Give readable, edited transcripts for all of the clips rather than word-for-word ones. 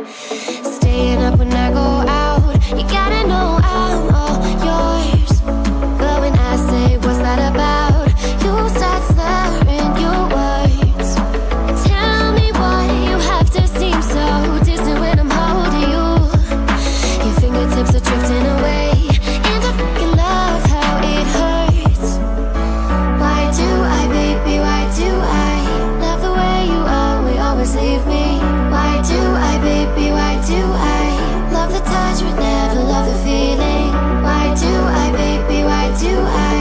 Staying up when I go out, you gotta know I'm all yours. But when I say what's that about, you start slurring your words. Tell me why you have to seem so distant when I'm holding you. Your fingertips are drifting away, and I fucking love how it hurts. Why do I, baby, why do I love the way you always leave me? Why do I, baby, why do I love the touch but never love the feeling? Why do I, baby, why do I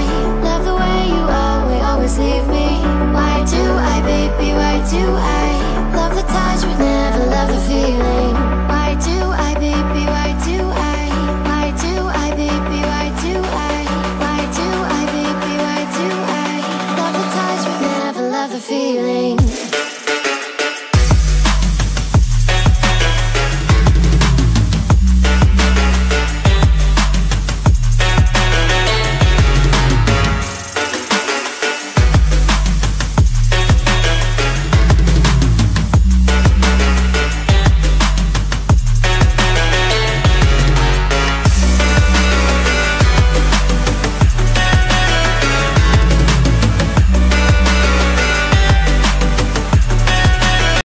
love the way you always leave me? Why do I, baby, why do I love the touch but never love the feeling? Why do I, baby, why do I? Why do I, baby, why do I? Why do I, baby, why do I love the touch but never love the feeling?